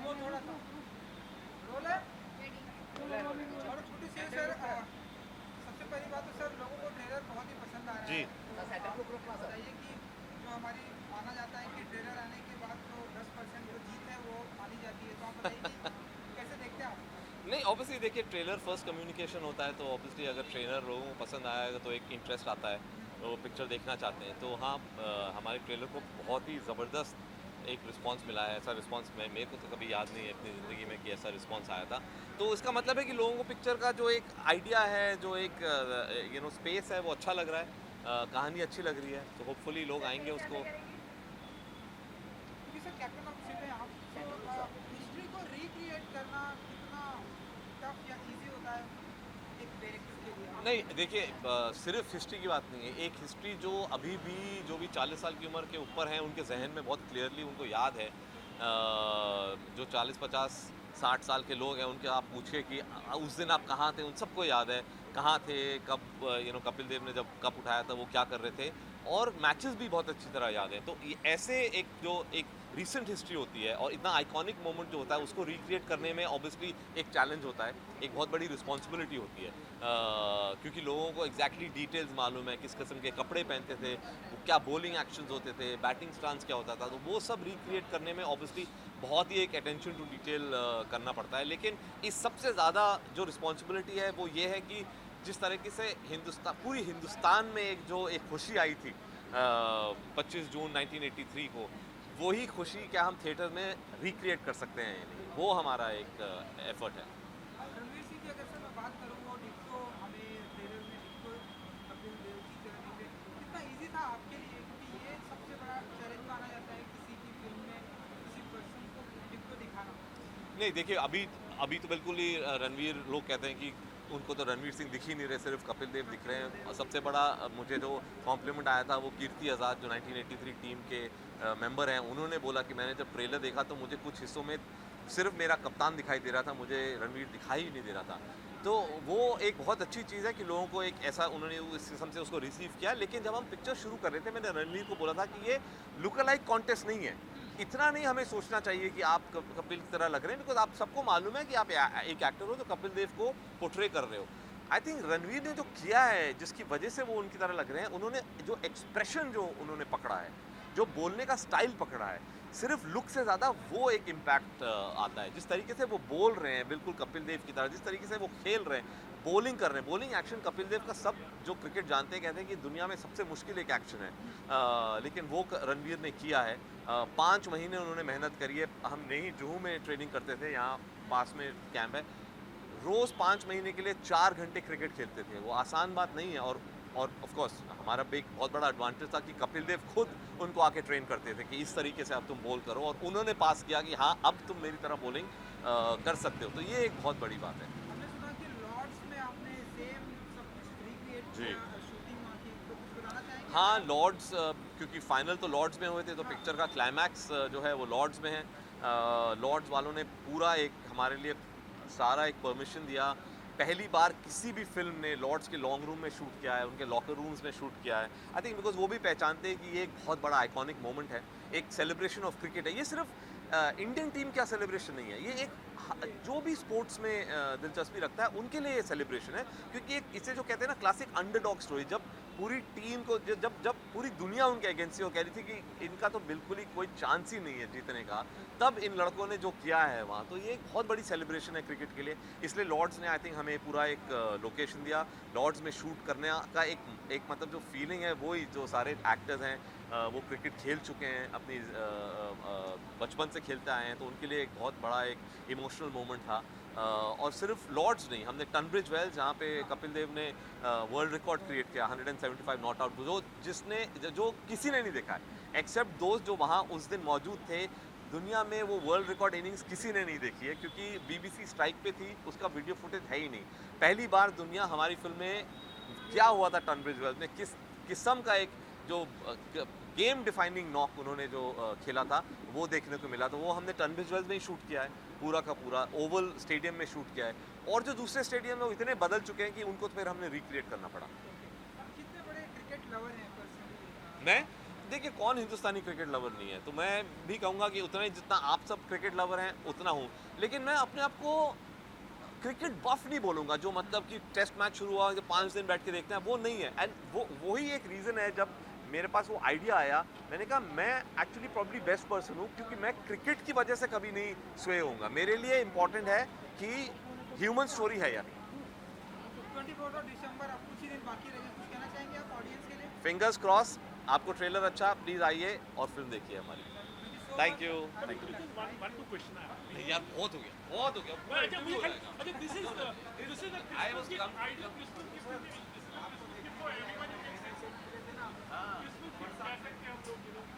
वो थोड़ा सा रोल है। और छोटी सी सर, सबसे पहली बात तो सर लोगों को ट्रेलर बहुत ही पसंद आ रहा जी। है, तो आप मुझे बताइए कि जो हमारी माना जाता है कि ट्रेलर आने के बाद जो 10% जो जीत है वो मानी जाती है, तो आप बताइए कि कैसे देखते हैं आप? नहीं, ऑब्वियसली देखिए, ट्रेलर फर्स्ट कम्युनिकेशन होता है, तो ऑब्वियसली अगर ट्रेलर लोगों को पसंद आएगा तो एक इंटरेस्ट आता है, वो पिक्चर देखना चाहते हैं। तो हाँ, हमारे ट्रेलर को बहुत ही ज़बरदस्त एक रिस्पांस मिला है। ऐसा रिस्पांस मैं मेरे को तो कभी याद नहीं है अपनी ज़िंदगी में कि ऐसा रिस्पांस आया था। तो इसका मतलब है कि लोगों को पिक्चर का जो एक आइडिया है, जो एक स्पेस है, वो अच्छा लग रहा है। कहानी अच्छी लग रही है, तो होपफुली लोग आएंगे उसको। क्योंकि सर कैप्टन ऑफ शिप है आप, तो हिस्ट्री को रिक्रिएट करना कितना टफ या इजी होता है एक डायरेक्टर के लिए, आप नहीं, मुझे देखिए, बताना चाहेंगे? सिर्फ हिस्ट्री की बात नहीं है। एक हिस्ट्री जो अभी भी, जो भी 40 साल की उम्र के ऊपर हैं, उनके जहन में बहुत क्लियरली उनको याद है। जो 40 50 60 साल के लोग हैं, उनके आप पूछिए कि उस दिन आप कहाँ थे, उन सबको याद है। कहाँ थे, कब कपिल देव ने जब कप उठाया था, वो क्या कर रहे थे। और मैचेस भी बहुत अच्छी तरह याद है। तो ये ऐसे एक जो एक रीसेंट हिस्ट्री होती है और इतना आइकॉनिक मोमेंट जो होता है, उसको रिक्रिएट करने में ऑब्वियसली एक चैलेंज होता है, एक बहुत बड़ी रिस्पॉन्सिबिलिटी होती है। क्योंकि लोगों को एग्जैक्टली डिटेल्स मालूम है, किस किस्म के कपड़े पहनते थे, वो क्या बॉलिंग एक्शंस होते थे, बैटिंग स्टांस क्या होता था, तो वो सब रिक्रिएट करने में ऑब्वियसली बहुत ही एक अटेंशन टू डिटेल करना पड़ता है। लेकिन इस सबसे ज़्यादा जो रिस्पॉन्सिबिलिटी है वो ये है कि जिस तरीके से हिंदुस्तान, पूरी हिंदुस्तान में एक जो एक खुशी आई थी 25 जून 1983 को, वही खुशी क्या हम थिएटर में रिक्रिएट कर सकते हैं या नहीं, वो हमारा एक एफर्ट है। रणवीर सिंह की अगर सर मैं बात करूँ, वो डिट्टो हमें ट्रेलर में डिट्टो कपिल देव की तरह दिखे, कितना इजी था आपके लिए? क्योंकि ये सबसे बड़ा चैलेंज माना जाता है किसी की फिल्म में किसी पर्सन को डिट्टो दिखाना। नहीं, देखिए, अभी अभी तो बिल्कुल ही रणवीर, लोग कहते हैं कि उनको तो रणवीर सिंह दिख ही नहीं रहे, सिर्फ कपिल देव दिख रहे हैं। और सबसे बड़ा मुझे जो कॉम्प्लीमेंट आया था, वो कीर्ति आज़ाद जो 1983 टीम के मेंबर हैं, उन्होंने बोला कि मैंने जब ट्रेलर देखा तो मुझे कुछ हिस्सों में सिर्फ मेरा कप्तान दिखाई दे रहा था, मुझे रणवीर दिखाई ही नहीं दे रहा था। तो वो एक बहुत अच्छी चीज़ है कि लोगों को एक ऐसा, उन्होंने इस किस्म से उसको रिसीव किया। लेकिन जब हम पिक्चर शुरू कर रहे थे, मैंने रणवीर को बोला था कि ये लुक अलाइक कॉन्टेस्ट नहीं है। इतना नहीं हमें सोचना चाहिए कि आप कपिल की तरह लग रहे हैं, बिकॉज आप सबको मालूम है कि आप एक एक्टर हो जो कपिल देव को पोर्ट्रे कर रहे हो। आई थिंक रणवीर ने जो किया है, जिसकी वजह से वो उनकी तरह लग रहे हैं, उन्होंने जो एक्सप्रेशन जो उन्होंने पकड़ा है, जो बोलने का स्टाइल पकड़ा है, सिर्फ लुक से ज़्यादा वो एक इम्पैक्ट आता है। जिस तरीके से वो बोल रहे हैं, बिल्कुल कपिल देव की तरह, जिस तरीके से वो खेल रहे हैं, बॉलिंग कर रहे हैं, बॉलिंग एक्शन कपिल देव का, सब जो क्रिकेट जानते हैं कहते हैं कि दुनिया में सबसे मुश्किल एक एक्शन है। लेकिन वो रणवीर ने किया है। 5 महीने उन्होंने मेहनत करी है। हम नहीं, जुहू में ट्रेनिंग करते थे, यहाँ पास में कैंप है। रोज़ 5 महीने के लिए 4 घंटे क्रिकेट खेलते थे। वो आसान बात नहीं है। और ऑफ कोर्स हमारा भी एक बहुत बड़ा एडवांटेज था कि कपिल देव खुद उनको आके ट्रेन करते थे कि इस तरीके से अब तुम बॉल करो, और उन्होंने पास किया कि हाँ, अब तुम मेरी तरह बॉलिंग कर सकते हो। तो ये एक बहुत बड़ी बात है। हमने सुना कि लॉर्ड्स में आपने सेम सब कुछ रिक्रिएट जी। किया, शूटिंग वहाँ की, तो कुछ बताना चाहेंगे हाँ, क्या? लॉर्ड्स, क्योंकि फाइनल तो लॉर्ड्स में हुए थे, तो हाँ। पिक्चर का क्लाइमैक्स जो है वो लॉर्ड्स में है। लॉर्ड्स वालों ने पूरा एक हमारे लिए सारा एक परमिशन दिया। पहली बार किसी भी फिल्म ने लॉर्ड्स के लॉन्ग रूम में शूट किया है, उनके लॉकर रूम्स में शूट किया है। आई थिंक बिकॉज वो भी पहचानते हैं कि ये एक बहुत बड़ा आइकॉनिक मोमेंट है, एक सेलिब्रेशन ऑफ क्रिकेट है। ये सिर्फ इंडियन टीम का सेलिब्रेशन नहीं है, ये एक जो भी स्पोर्ट्स में दिलचस्पी रखता है उनके लिए ये सेलिब्रेशन है। क्योंकि एक इसे जो कहते हैं ना, क्लासिक अंडरडॉग स्टोरी, जब पूरी टीम को, जब जब पूरी दुनिया उनके अगेंस्ट हो कह रही थी कि इनका तो बिल्कुल ही कोई चांस ही नहीं है जीतने का, तब इन लड़कों ने जो किया है वहाँ, तो ये एक बहुत बड़ी सेलिब्रेशन है क्रिकेट के लिए। इसलिए लॉर्ड्स ने आई थिंक हमें पूरा एक लोकेशन दिया। लॉर्ड्स में शूट करने का एक मतलब जो फीलिंग है, वो ही जो सारे एक्टर्स हैं, वो क्रिकेट खेल चुके हैं, अपनी बचपन से खेलते आए हैं, तो उनके लिए एक बहुत बड़ा एक इमोशनल मोमेंट था। और सिर्फ लॉर्ड्स नहीं, हमने टनब्रिज वेल, जहाँ पे कपिल देव ने वर्ल्ड रिकॉर्ड क्रिएट किया, 175 नॉट आउट, जो किसी ने नहीं देखा है एक्सेप्ट दोस्त जो वहाँ उस दिन मौजूद थे। दुनिया में वो वर्ल्ड रिकॉर्ड इनिंग्स किसी ने नहीं देखी है, क्योंकि बीबीसी स्ट्राइक पे थी, उसका वीडियो फुटेज है ही नहीं। पहली बार दुनिया हमारी फिल्म में क्या हुआ था टनब्रिज वेल में, किस किस्म का एक जो गेम डिफाइनिंग नॉक उन्होंने जो खेला था, वो देखने को मिला। तो वो हमने टनब्रिज वेल में ही शूट किया है, पूरा का पूरा ओवल स्टेडियम में शूट किया है। और जो दूसरे स्टेडियम है वो इतने बदल चुके हैं कि उनको तो फिर हमने रिक्रिएट करना पड़ा। आप कितने बड़े क्रिकेट लवर हैं पर्सनली? मैं देखिए कौन हिंदुस्तानी क्रिकेट लवर नहीं है, तो मैं भी कहूँगा कि उतना ही जितना आप सब क्रिकेट लवर हैं उतना हूँ, लेकिन मैं अपने आप को क्रिकेट बफ नहीं बोलूँगा, जो मतलब कि टेस्ट मैच शुरू हुआ, 5 दिन बैठ के देखते हैं, वो नहीं है। एंड वही एक रीज़न है, जब मेरे पास वो आइडिया आया, मैंने कहा मैं एक्चुअली प्रॉब्ली बेस्ट पर्सन हूँ, क्योंकि मैं क्रिकेट की वजह से कभी नहीं स्वे होऊंगा। मेरे लिए इंपॉर्टेंट है कि ह्यूमन स्टोरी है या नहीं। 24 दिसंबर, अब कुछ ही दिन बाकी रह गए, कुछ कहना चाहेंगे आप ऑडियंस के लिए? फिंगर्स क्रॉस, आपको ट्रेलर अच्छा, प्लीज़ आइए और फिल्म देखिए हमारी। Thank you. Thank you. One two question I have. नहीं यार, बहुत हो गया, बहुत हो गया। Well, अच्छा, this is the I was Christmas gift, come- ideal Christmas gift for everyone. Christmas gift कह सकते हैं हम लोग, you know.